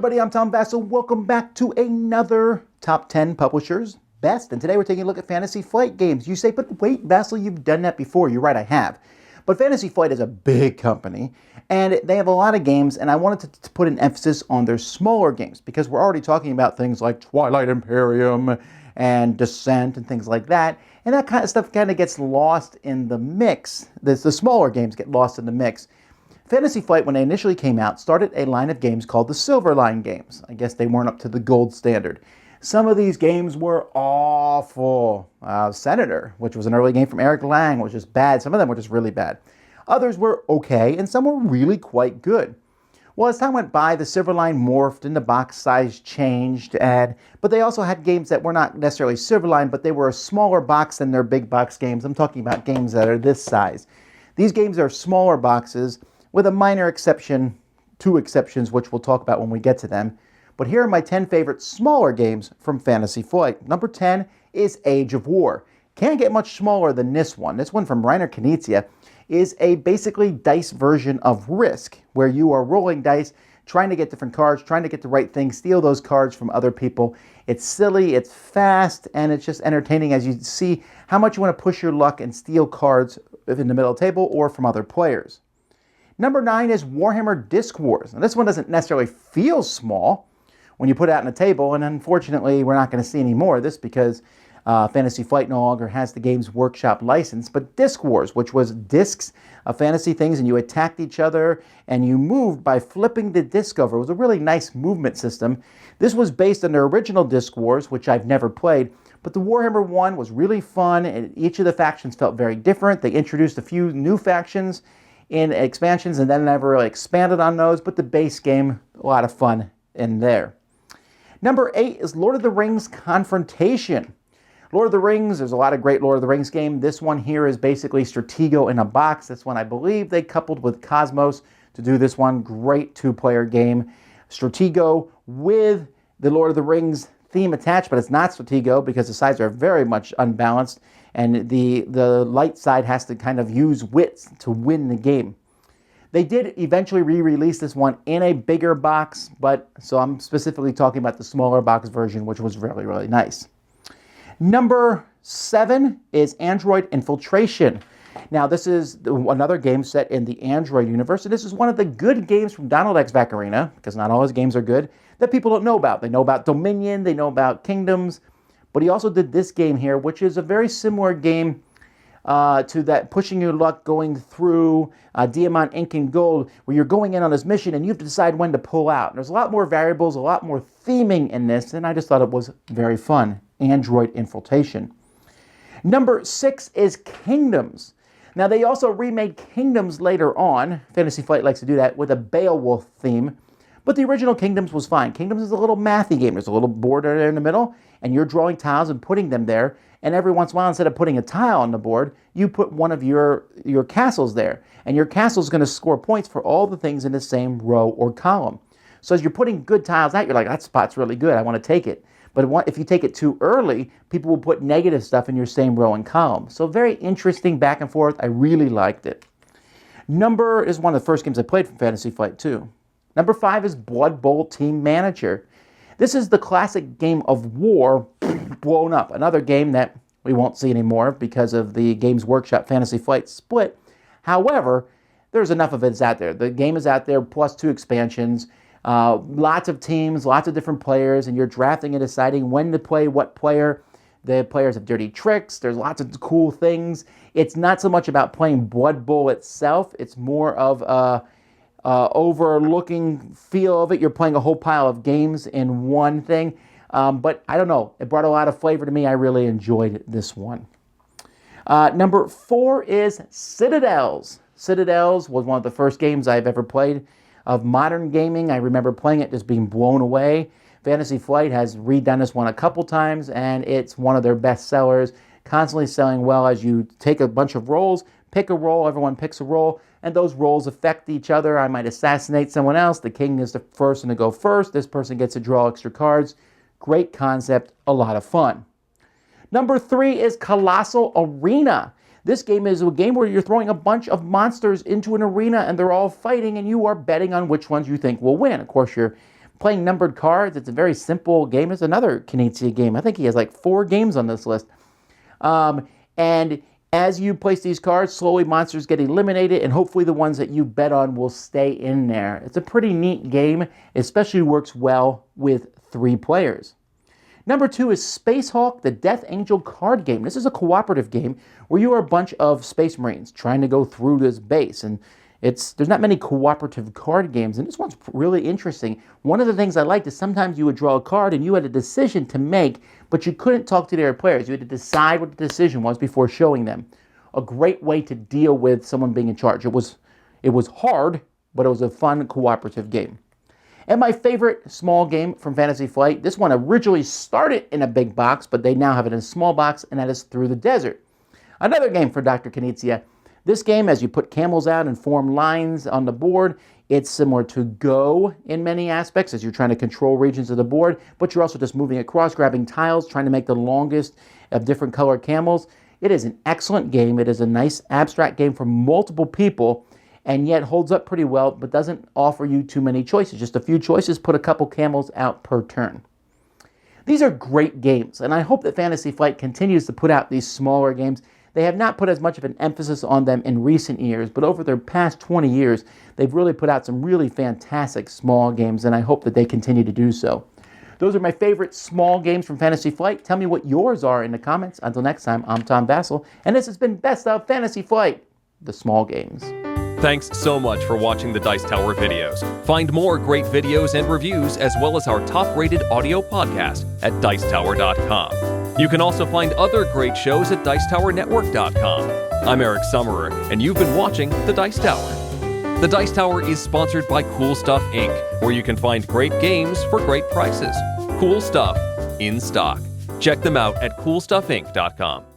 everybody, I'm Tom Vasel. Welcome back to another Top 10 Publishers Best. And today we're taking a look at Fantasy Flight games. You say, but wait, Vasel, you've done that before. You're right, I have. But Fantasy Flight is a big company, and they have a lot of games, and I wanted to put an emphasis on their smaller games, because we're already talking about things like Twilight Imperium and Descent and things like that, and that kind of stuff kind of gets lost in the mix. The smaller games get lost in the mix. Fantasy Flight, when they initially came out, started a line of games called the Silver Line games. I guess they weren't up to the gold standard. Some of these games were awful. Senator, which was an early game from Eric Lang, was just bad. Some of them were just really bad. Others were okay, and some were really quite good. Well, as time went by, the Silver Line morphed and the box size changed, but they also had games that were not necessarily Silver Line, but they were a smaller box than their big box games. I'm talking about games that are this size. These games are smaller boxes, with a minor exception, two exceptions, which we'll talk about when we get to them. But here are my 10 favorite smaller games from Fantasy Flight. Number 10 is Age of War. Can't get much smaller than this one. This one from Reiner Knizia is a basically dice version of Risk, where you are rolling dice, trying to get different cards, trying to get the right thing, steal those cards from other people. It's silly, it's fast, and it's just entertaining as you see how much you want to push your luck and steal cards in the middle of the table or from other players. Number 9 is Warhammer Disc Wars. Now, this one doesn't necessarily feel small when you put it out on a table, and unfortunately, we're not going to see any more of this because Fantasy Flight no longer has the Games Workshop license. But Disc Wars, which was discs of fantasy things, and you attacked each other, and you moved by flipping the disc over. It was a really nice movement system. This was based on their original Disc Wars, which I've never played, but the Warhammer one was really fun, and each of the factions felt very different. They introduced a few new factions in expansions and then never really expanded on those, but the base game, a lot of fun in there. Number 8 is Lord of the Rings Confrontation. Lord of the Rings, there's a lot of great Lord of the Rings game. This one here is basically Stratego in a box. This one I believe they coupled with Cosmos to do this one. Great two-player game. Stratego with the Lord of the Rings theme attached, but it's not Stratego because the sides are very much unbalanced, and the light side has to kind of use wits to win the game. They did eventually re-release this one in a bigger box, so I'm specifically talking about the smaller box version, which was really, really nice. Number 7 is Android Infiltration. Now, this is another game set in the Android universe, and this is one of the good games from Donald X. Vaccarina, because not all his games are good, that people don't know about. They know about Dominion, they know about Kingdoms, but he also did this game here, which is a very similar game to that pushing your luck going through Diamond, Ink, and Gold, where you're going in on this mission and you have to decide when to pull out. And there's a lot more variables, a lot more theming in this, and I just thought it was very fun. Android Infiltration. Number 6 is Kingdoms. Now, they also remade Kingdoms later on. Fantasy Flight likes to do that with a Beowulf theme. But the original Kingdoms was fine. Kingdoms is a little mathy game. There's a little board there in the middle, and you're drawing tiles and putting them there. And every once in a while, instead of putting a tile on the board, you put one of your castles there. And your castle is going to score points for all the things in the same row or column. So as you're putting good tiles out, you're like, that spot's really good. I want to take it. But if you take it too early, people will put negative stuff in your same row and column. So very interesting back and forth. I really liked it. Number is one of the first games I played from Fantasy Flight 2. Number 5 is Blood Bowl Team Manager. This is the classic game of war blown up. Another game that we won't see anymore because of the Games Workshop Fantasy Flight split. However, there's enough of it out there. The game is out there, plus 2 expansions. Lots of teams, lots of different players, and you're drafting and deciding when to play what player. The players have dirty tricks. There's lots of cool things. It's not so much about playing Blood Bowl itself. It's more of a overlooking feel of it. You're playing a whole pile of games in one thing. But I don't know. It brought a lot of flavor to me. I really enjoyed this one. Number 4 is Citadels. Citadels was one of the first games I've ever played of modern gaming. I remember playing it just being blown away. Fantasy Flight has redone this one a couple times, and it's one of their best sellers, constantly selling well as you take a bunch of rolls, pick a roll, everyone picks a roll, and those rolls affect each other. I might assassinate someone else. The king is the first one to go first. This person gets to draw extra cards. Great concept, a lot of fun. Number 3 is Colossal Arena. This game is a game where you're throwing a bunch of monsters into an arena and they're all fighting and you are betting on which ones you think will win. Of course, you're playing numbered cards. It's a very simple game. It's another Knizia game. I think he has like 4 games on this list. And as you place these cards, slowly monsters get eliminated, and hopefully the ones that you bet on will stay in there. It's a pretty neat game. It especially works well with 3 players. Number 2 is Space Hulk, the Death Angel card game. This is a cooperative game where you are a bunch of Space Marines trying to go through this base. And there's not many cooperative card games, and this one's really interesting. One of the things I liked is sometimes you would draw a card and you had a decision to make, but you couldn't talk to the other players. You had to decide what the decision was before showing them. A great way to deal with someone being in charge. It was hard, but it was a fun cooperative game. And my favorite small game from Fantasy Flight, this one originally started in a big box, but they now have it in a small box, and that is Through the Desert. Another game for Dr. Knizia. This game, as you put camels out and form lines on the board, it's similar to Go in many aspects as you're trying to control regions of the board, but you're also just moving across, grabbing tiles, trying to make the longest of different colored camels. It is an excellent game. It is a nice abstract game for multiple people, and yet holds up pretty well, but doesn't offer you too many choices. Just a few choices, put a couple camels out per turn. These are great games, and I hope that Fantasy Flight continues to put out these smaller games. They have not put as much of an emphasis on them in recent years, but over their past 20 years, they've really put out some really fantastic small games, and I hope that they continue to do so. Those are my favorite small games from Fantasy Flight. Tell me what yours are in the comments. Until next time, I'm Tom Vasel, and this has been Best of Fantasy Flight, the small games. Thanks so much for watching the Dice Tower videos. Find more great videos and reviews, as well as our top-rated audio podcast at Dicetower.com. You can also find other great shows at DicetowerNetwork.com. I'm Eric Summerer, and you've been watching The Dice Tower. The Dice Tower is sponsored by Cool Stuff Inc., where you can find great games for great prices. Cool stuff in stock. Check them out at CoolStuffInc.com.